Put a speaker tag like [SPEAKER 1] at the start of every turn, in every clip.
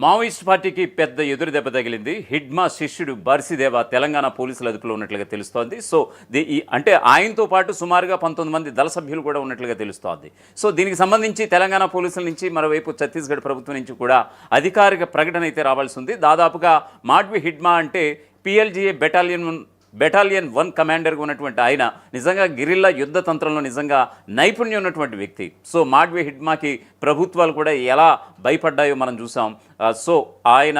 [SPEAKER 1] Maoist పార్టీకి పెద్ద ఎదురు దెబ్బ తగిలింది. హిడ్మా శిష్యుడు బర్సిదేవ తెలంగాణ పోలీసుల అదుపులో ఉన్నట్లుగా తెలుస్తోంది. సో అంటే ఆయనతో పాటు సుమారుగా 19 మంది దళ సభ్యులు కూడా ఉన్నట్లుగా తెలుస్తోంది. సో దీనికి సంబంధించి తెలంగాణ పోలీసుల నుంచి, మరోవైపు ఛత్తీస్గఢ్ ప్రభుత్వం నుంచి కూడా అధికారిక ప్రకటన అయితే రావాల్సి ఉంది. దాదాపుగా మాడ్వి హిడ్మా అంటే పిఎల్జిఏ బెటాలియన్ 1 కమాండర్గా ఉన్నటువంటి ఆయన నిజంగా గిరిల్లా యుద్ధ తంత్రంలో నిజంగా నైపుణ్యం ఉన్నటువంటి వ్యక్తి. సో మాడ్వి హిడ్మాకి ప్రభుత్వాలు కూడా ఎలా భయపడ్డాయో మనం చూసాం. సో ఆయన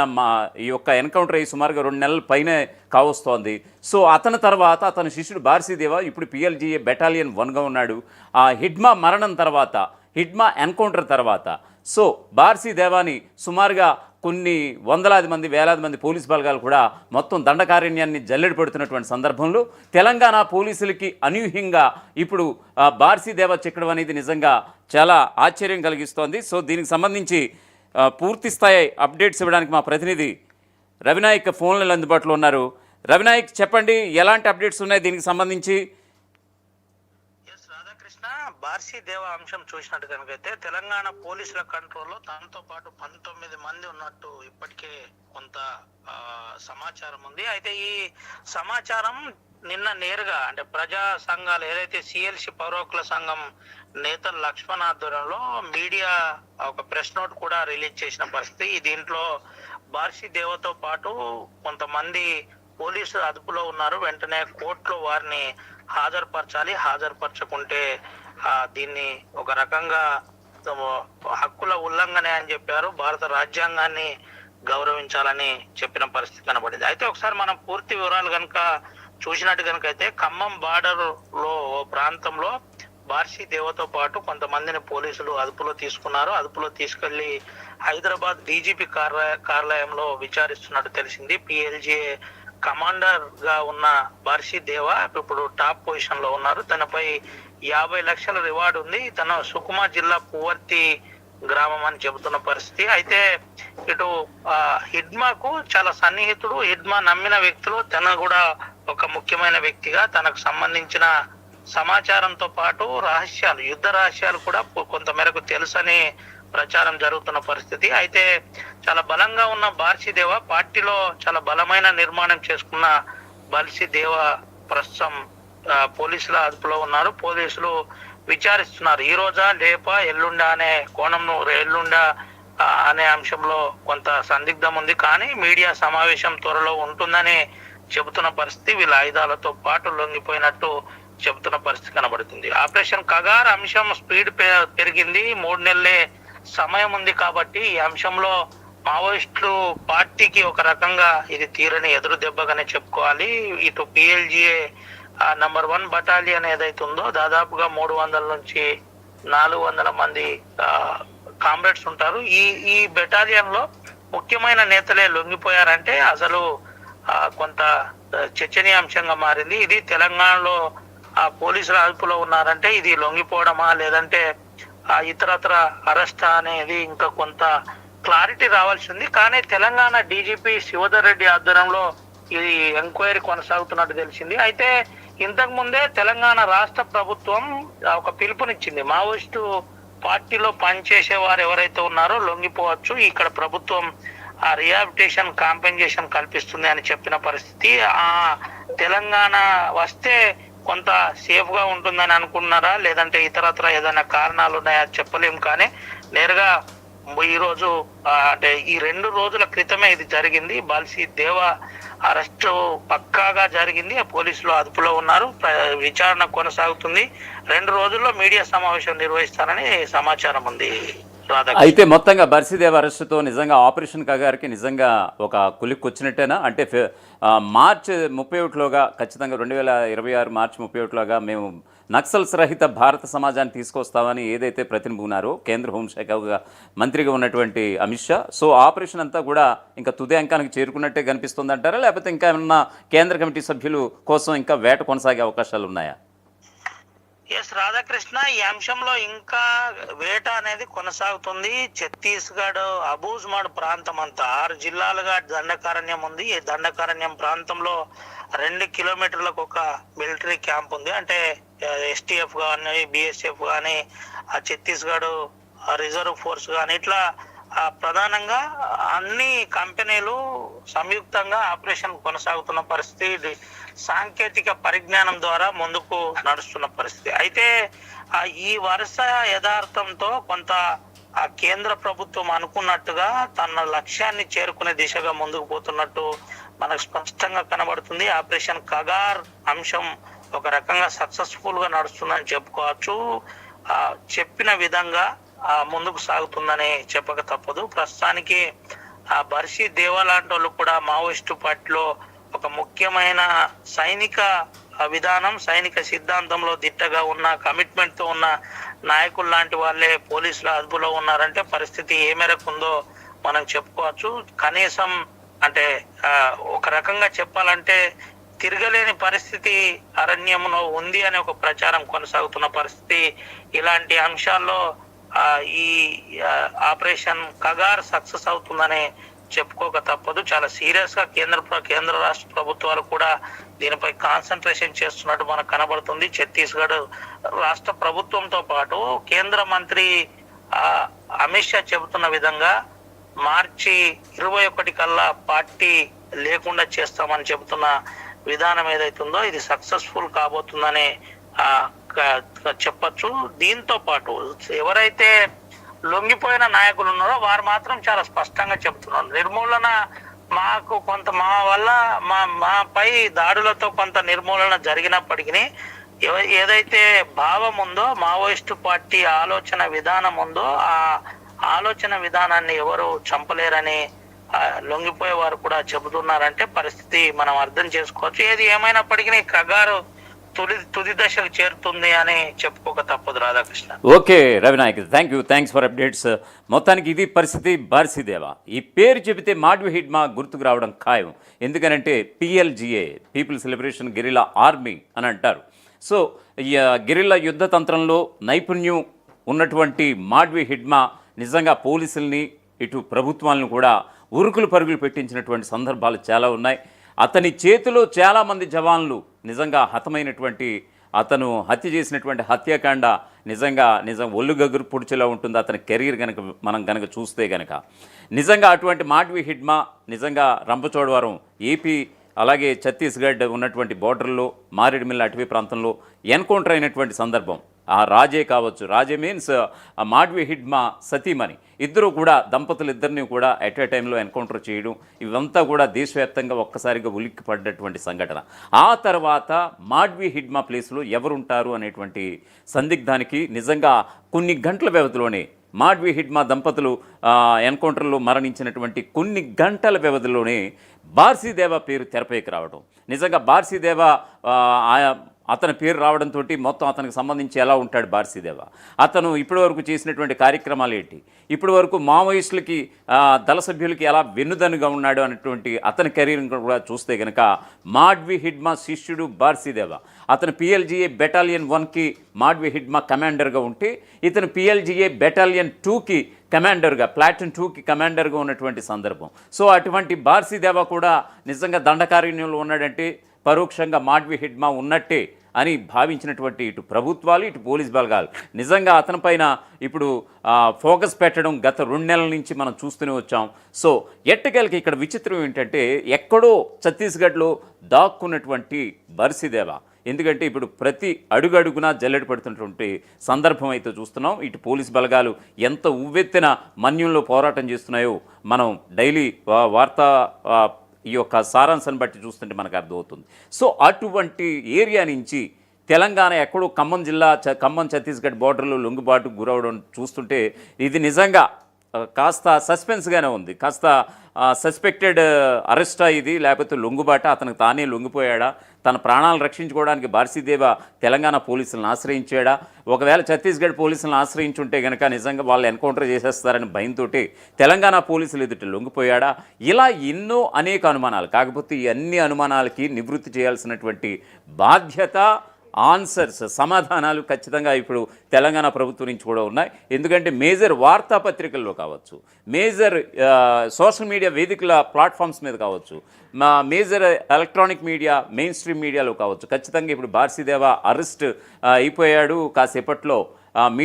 [SPEAKER 1] ఈ యొక్క ఎన్కౌంటర్ అయ్యి సుమారుగా 2 నెలల పైనే కావస్తోంది. సో అతని తర్వాత అతని శిష్యుడు బార్సిదేవ ఇప్పుడు పిఎల్జిఏ బెటాలియన్ 1గా ఉన్నాడు. ఆ హిడ్మా మరణం తర్వాత, హిడ్మా ఎన్కౌంటర్ తర్వాత సో బార్సిదేవాని సుమారుగా కొన్ని వందలాది మంది, వేలాది మంది పోలీసు బలగాలు కూడా మొత్తం దండకారణ్యాన్ని జల్లెడ పెడుతున్నటువంటి సందర్భంలో తెలంగాణ పోలీసులకి అనూహ్యంగా ఇప్పుడు బార్సిదేవ చిక్కడం అనేది నిజంగా చాలా ఆశ్చర్యం కలిగిస్తోంది. సో దీనికి సంబంధించి పూర్తి స్థాయి అప్డేట్స్ ఇవ్వడానికి మా ప్రతినిధి రవినాయక్ ఫోన్లలో అందుబాటులో ఉన్నారు. రవినాయక్, చెప్పండి, ఎలాంటి అప్డేట్స్ ఉన్నాయి దీనికి సంబంధించి?
[SPEAKER 2] బార్సిదేవ అంశం చూసినట్టు కనుకైతే తెలంగాణ పోలీసుల కంట్రోల్లో తనతో పాటు 19 మంది ఉన్నట్టు ఇప్పటికే కొంత సమాచారం ఉంది. అయితే ఈ సమాచారం నిన్న నేరుగా అంటే ప్రజా సంఘాలు ఏదైతే సిఎల్సి పౌరకుల సంఘం నేతలు లక్ష్మణ్ ఆధ్వర్యంలో మీడియా ఒక ప్రెస్ నోట్ కూడా రిలీజ్ చేసిన పరిస్థితి. దీంట్లో బార్సిదేవతో పాటు కొంతమంది పోలీసు అదుపులో ఉన్నారు, వెంటనే కోర్టులో వారిని హాజరుపరచాలి, హాజరుపరచకుంటే దీన్ని ఒక రకంగా హక్కుల ఉల్లంఘన అని చెప్పారు, భారత రాజ్యాంగాన్ని గౌరవించాలని చెప్పిన పరిస్థితి కనబడింది. అయితే ఒకసారి మనం పూర్తి వివరాలు కనుక చూసినట్టు కనుక అయితే ఖమ్మం బార్డర్ లో ఓ ప్రాంతంలో బార్సిదేవతో పాటు కొంతమందిని పోలీసులు అదుపులో తీసుకున్నారు. అదుపులో తీసుకెళ్లి హైదరాబాద్ డీజీపీ కార్యాలయంలో విచారిస్తున్నట్టు తెలిసింది. పిఎల్జిఏ కమాండర్ గా ఉన్న బార్సిదేవ ఇప్పుడు టాప్ పొజిషన్ లో ఉన్నారు. తనపై 50 లక్షల రివార్డు ఉంది. తన సుకుమా జిల్లా పువర్తి గ్రామం అని చెబుతున్న పరిస్థితి. అయితే ఇటు హిడ్మాకు చాలా సన్నిహితుడు, హిడ్మా నమ్మిన వ్యక్తులు, తన కూడా ఒక ముఖ్యమైన వ్యక్తిగా తనకు సంబంధించిన సమాచారంతో పాటు రహస్యాలు, యుద్ధ రహస్యాలు కూడా కొంత మేరకు తెలుసని ప్రచారం జరుగుతున్న పరిస్థితి. అయితే చాలా బలంగా ఉన్న బార్సిదేవ పార్టీలో చాలా బలమైన నిర్మాణం చేసుకున్న బార్సిదేవ ప్రస్తుతం పోలీసుల అదుపులో ఉన్నారు. పోలీసులు విచారిస్తున్నారు. ఈ రోజా లేపా ఎల్లుండా అనే కోణంలో, ఎల్లుండా అనే అంశంలో కొంత సందిగ్ధం ఉంది. కానీ మీడియా సమావేశం త్వరలో ఉంటుందని చెబుతున్న పరిస్థితి. వీళ్ళ ఆయుధాలతో పాటు లొంగిపోయినట్టు చెబుతున్న పరిస్థితి కనబడుతుంది. ఆపరేషన్ కగార్ అంశం స్పీడ్ పెరిగింది. 3 నెలలే సమయం ఉంది కాబట్టి ఈ అంశంలో మావోయిస్టులు పార్టీకి ఒక రకంగా ఇది తీరని ఎదురు దెబ్బగానే చెప్పుకోవాలి. ఇటు పిఎల్జిఏ నంబర్ 1 బటాలియన్ ఏదైతే ఉందో దాదాపుగా 300 నుంచి 400 మంది కామ్రేడ్స్ ఉంటారు. ఈ బెటాలియన్ లో ముఖ్యమైన నేతలే లొంగిపోయారంటే అసలు కొంత చర్చనీయాంశంగా మారింది. ఇది తెలంగాణలో పోలీసుల అదుపులో ఉన్నారంటే ఇది లొంగిపోవడమా లేదంటే ఇతరత్ర అరెస్ట్ అనేది ఇంకా కొంత క్లారిటీ రావాల్సి ఉంది. కానీ తెలంగాణ డీజీపీ శివధర్ రెడ్డి ఆధ్వర్యంలో ఇది ఎంక్వైరీ కొనసాగుతున్నట్టు తెలిసింది. అయితే ఇంతకు ముందే తెలంగాణ రాష్ట్ర ప్రభుత్వం ఒక పిలుపునిచ్చింది. మావోయిస్టు పార్టీలో పనిచేసే వారు ఎవరైతే ఉన్నారో లొంగిపోవచ్చు, ఇక్కడ ప్రభుత్వం రిహాబిలిటేషన్ కాంపెన్సేషన్ కల్పిస్తుంది అని చెప్పిన పరిస్థితి. తెలంగాణ వస్తే కొంత సేఫ్ గా ఉంటుందని అనుకున్నారా లేదంటే ఇతరత్ర ఏదైనా కారణాలు ఉన్నాయా చెప్పలేము. కానీ నేరుగా ఈరోజు అంటే ఈ 2 రోజుల క్రితమే ఇది జరిగింది. బార్సిదేవ అరెస్టు పక్కాగా జరిగింది. పోలీసులు అదుపులో ఉన్నారు, విచారణ కొనసాగుతుంది. 2 రోజుల్లో మీడియా సమావేశం నిర్వహిస్తారని సమాచారం ఉంది.
[SPEAKER 1] అయితే మొత్తంగా బార్సిదేవ అరెస్టుతో నిజంగా ఆపరేషన్ కగార్కి నిజంగా ఒక కులికి వచ్చినట్టేనా? అంటే మార్చి 31లోగా ఖచ్చితంగా 2026 మార్చి 31లోగా మేము నక్సల్స్ రహిత భారత సమాజాన్ని తీసుకొస్తామని ఏదైతే ప్రతినిపునారో కేంద్ర హోంశాఖ మంత్రిగా ఉన్నటువంటి అమిత్ షా, సో ఆపరేషన్ అంతా కూడా ఇంకా తుది అంకానికి చేరుకున్నట్టే కనిపిస్తుంది అంటారా, లేకపోతే ఇంకా ఏమన్నా కేంద్ర కమిటీ సభ్యులు కోసం ఇంకా వేట కొనసాగే అవకాశాలు ఉన్నాయా?
[SPEAKER 2] ఎస్ రాధాకృష్ణ, ఈ అంశంలో ఇంకా వేట అనేది కొనసాగుతుంది. ఛత్తీస్గఢ్ అబూజ్మాడ్ ప్రాంతం అంతా 6 జిల్లాలుగా దండకారణ్యం ఉంది. ఈ దండకారణ్యం ప్రాంతంలో 2 కిలోమీటర్లకు ఒక మిలిటరీ క్యాంప్ ఉంది. అంటే ఎస్టీఎఫ్ కానీ, బిఎస్ఎఫ్ కానీ, ఛత్తీస్గఢ్ రిజర్వ్ ఫోర్స్ కానీ ఇట్లా ప్రధానంగా అన్ని కంపెనీలు సంయుక్తంగా ఆపరేషన్ కొనసాగుతున్న పరిస్థితి, సాంకేతిక పరిజ్ఞానం ద్వారా ముందుకు నడుస్తున్న పరిస్థితి. అయితే ఈ వరుస యథార్థంతో కొంత కేంద్ర ప్రభుత్వం అనుకున్నట్టుగా తన లక్ష్యాన్ని చేరుకునే దిశగా ముందుకు పోతున్నట్టు మనకు స్పష్టంగా కనబడుతుంది. ఆపరేషన్ కగార్ అంశం ఒక రకంగా సక్సెస్ఫుల్ గా నడుస్తుందని చెప్పుకోవచ్చు. చెప్పిన విధంగా ముందుకు సాగుతుందని చెప్పక తప్పదు. ప్రస్తుతానికి బర్షీ దేవా లాంటి వాళ్ళు కూడా మావోయిస్టు పార్టీలో ఒక ముఖ్యమైన సైనిక విధానం, సైనిక సిద్ధాంతంలో దిట్టగా ఉన్న, కమిట్మెంట్ తో ఉన్న నాయకులు లాంటి వాళ్ళే పోలీసుల అదుపులో ఉన్నారంటే పరిస్థితి ఏ మేరకు ఉందో మనం చెప్పుకోవచ్చు. కనీసం అంటే ఒక రకంగా చెప్పాలంటే తిరగలేని పరిస్థితి అరణ్యంలో ఉంది అనే ఒక ప్రచారం కొనసాగుతున్న పరిస్థితి. ఇలాంటి అంశాల్లో ఈ ఆపరేషన్ కగార్ సక్సెస్ అవుతుందని చెప్పుకోక తప్పదు. చాలా సీరియస్ గా కేంద్ర రాష్ట్ర ప్రభుత్వాలు కూడా దీనిపై కాన్సన్ట్రేషన్ చేస్తున్నట్టు మనకు కనబడుతుంది. ఛత్తీస్గఢ్ రాష్ట్ర ప్రభుత్వంతో పాటు కేంద్ర మంత్రి అమిత్ షా చెబుతున్న విధంగా మార్చి 21 కల్లా పార్టీ లేకుండా చేస్తామని చెబుతున్న విధానం ఏదైతుందో ఇది సక్సెస్ఫుల్ కాబోతుందని చెప్పచ్చు. దీంతో పాటు ఎవరైతే లొంగిపోయిన నాయకులు ఉన్నారో వారు మాత్రం చాలా స్పష్టంగా చెబుతున్నారు, నిర్మూలన మాకు కొంత మాపై దాడులతో కొంత నిర్మూలన జరిగినప్పటికీ ఏదైతే భావం ఉందో, మావోయిస్టు పార్టీ ఆలోచన విధానం ఉందో ఆ ఆలోచన విధానాన్ని ఎవరు చంపలేరని లొంగిపోయే వారు కూడా చెబుతున్నారంటే పరిస్థితి మనం అర్థం చేసుకోవచ్చు. ఏది ఏమైనప్పటికీ కగారు తుది దశకు చేరుతుంది అని చెప్పుకోక తప్పదు. Radhakrishna.
[SPEAKER 1] Okay Ravinayak, thanks for updates. మొత్తానికి ఇది పరిస్థితి. బార్సిదేవా ఈ పేరు చెబితే మాడ్వి హిడ్మా గుర్తుకు రావడం ఖాయం. ఎందుకనంటే PLGA, peoples liberation guerrilla army అని అంటారు. సో గెరిల్లా యుద్ధ తంత్రంలో నైపుణ్యం ఉన్నటువంటి మాడ్వి హిడ్మా నిజంగా పోలీసుల్ని ఇటు ప్రభుత్వాలను కూడా ఉరుకులు పరుగులు పెట్టించినటువంటి సందర్భాలు చాలా ఉన్నాయి. అతని చేతిలో చాలామంది జవాన్లు నిజంగా హతమైనటువంటి, అతను హత్య చేసినటువంటి హత్యాకాండ నిజం ఒళ్ళు గగురు పొడిచేలా ఉంటుంది అతని కెరీర్ కనుక మనం కనుక చూస్తే కనుక. నిజంగా అటువంటి మాడ్వి హిడ్మా నిజంగా రంపచోడవరం ఏపీ అలాగే ఛత్తీస్గఢ్ ఉన్నటువంటి బోర్డర్లో మారేడుమిల్ల అటవీ ప్రాంతంలో ఎన్కౌంటర్ అయినటువంటి సందర్భం. ఆ రాజే కావచ్చు, రాజే మీన్స్ మాడ్వి హిడ్మా సతీమణి, ఇద్దరు కూడా దంపతులు ఇద్దరిని కూడా ఎట్ ఏ టైంలో ఎన్కౌంటర్ చేయడం, ఇవంతా కూడా దేశవ్యాప్తంగా ఒక్కసారిగా ఉలిక్కి పడ్డటువంటి సంఘటన. ఆ తర్వాత మాడ్వి హిడ్మా ప్లేస్లో ఎవరుంటారు అనేటువంటి సందిగ్ధానికి నిజంగా కొన్ని గంటల వ్యవధిలోనే మాడ్వి హిడ్మా దంపతులు ఎన్కౌంటర్లో మరణించినటువంటి కొన్ని గంటల వ్యవధిలోనే బార్సిదేవా పేరు తెరపైకి రావడం. నిజంగా బార్సిదేవా అతని పేరు రావడంతో మొత్తం అతనికి సంబంధించి ఎలా ఉంటాడు బార్సిదేవా, అతను ఇప్పటివరకు చేసినటువంటి కార్యక్రమాలు ఏంటి, ఇప్పటివరకు మావోయిస్టులకి దళ సభ్యులకి ఎలా వెన్నుదన్నుగా ఉన్నాడు అనేటువంటి అతని కెరీర్ కూడా చూస్తే కనుక మాడ్వి హిడ్మా శిష్యుడు బార్సిదేవా. అతను PLGA బెటాలియన్ 1కి మాడ్వి హిడ్మా కమాండర్గా ఉంటే ఇతను PLGA బెటాలియన్ 2కి కమాండర్గా, ప్లాటూన్ 2కి కమాండర్గా ఉన్నటువంటి సందర్భం. సో అటువంటి బార్సిదేవా కూడా నిజంగా దండకారణ్యంలో ఉన్నాడంటే పరోక్షంగా మాడ్వి హిడ్మా ఉన్నట్టే అని భావించినటువంటి ఇటు ప్రభుత్వాలు ఇటు పోలీస్ బలగాలు నిజంగా అతని పైన ఇప్పుడు ఫోకస్ పెట్టడం గత 2 నెలల నుంచి మనం చూస్తూనే వచ్చాం. సో ఎట్టకేలకి ఇక్కడ విచిత్రం ఏంటంటే ఎక్కడో ఛత్తీస్గఢ్లో దాక్కున్నటువంటి బార్సిదేవా, ఎందుకంటే ఇప్పుడు ప్రతి అడుగడుగునా జల్లెడ పడుతున్నటువంటి సందర్భం అయితే చూస్తున్నాం. ఇటు పోలీస్ బలగాలు ఎంత ఉవ్వెత్తిన మన్యంలో పోరాటం చేస్తున్నాయో మనం డైలీ వార్తా ఈ యొక్క సారాంశాన్ని బట్టి చూస్తుంటే మనకు అర్థమవుతుంది. సో అటువంటి ఏరియా నుంచి తెలంగాణ ఎక్కడో ఖమ్మం ఛత్తీస్గఢ్ బోర్డర్లో లొంగుబాటు గురవడం చూస్తుంటే ఇది నిజంగా కాస్త సస్పెన్స్గానే ఉంది. కాస్త సస్పెక్టెడ్ అరెస్టా ఇది, లేకపోతే లొంగుబాట, అతనికి తానే లొంగిపోయాడా, తన ప్రాణాలను రక్షించుకోవడానికి బార్సిదేవా తెలంగాణ పోలీసులను ఆశ్రయించాడా, ఒకవేళ ఛత్తీస్గఢ్ పోలీసులను ఆశ్రయించుంటే కనుక నిజంగా వాళ్ళు ఎన్కౌంటర్ చేసేస్తారని భయంతో తెలంగాణ పోలీసులు ఎదుట లొంగిపోయాడా, ఇలా ఎన్నో అనేక అనుమానాలు. కాకపోతే ఈ అన్ని అనుమానాలకి నివృత్తి చేయాల్సినటువంటి బాధ్యత, ఆన్సర్స్, సమాధానాలు ఖచ్చితంగా ఇప్పుడు తెలంగాణ ప్రభుత్వం నుంచి కూడా ఉన్నాయి. ఎందుకంటే మేజర్ వార్తాపత్రికల్లో కావచ్చు, మేజర్ సోషల్ మీడియా వేదికల ప్లాట్ఫామ్స్ మీద కావచ్చు, major electronic media, main stream మీడియాలో కావచ్చు, ఖచ్చితంగా ఇప్పుడు బార్సిదేవా అరెస్ట్ అయిపోయాడు. కాసేపట్లో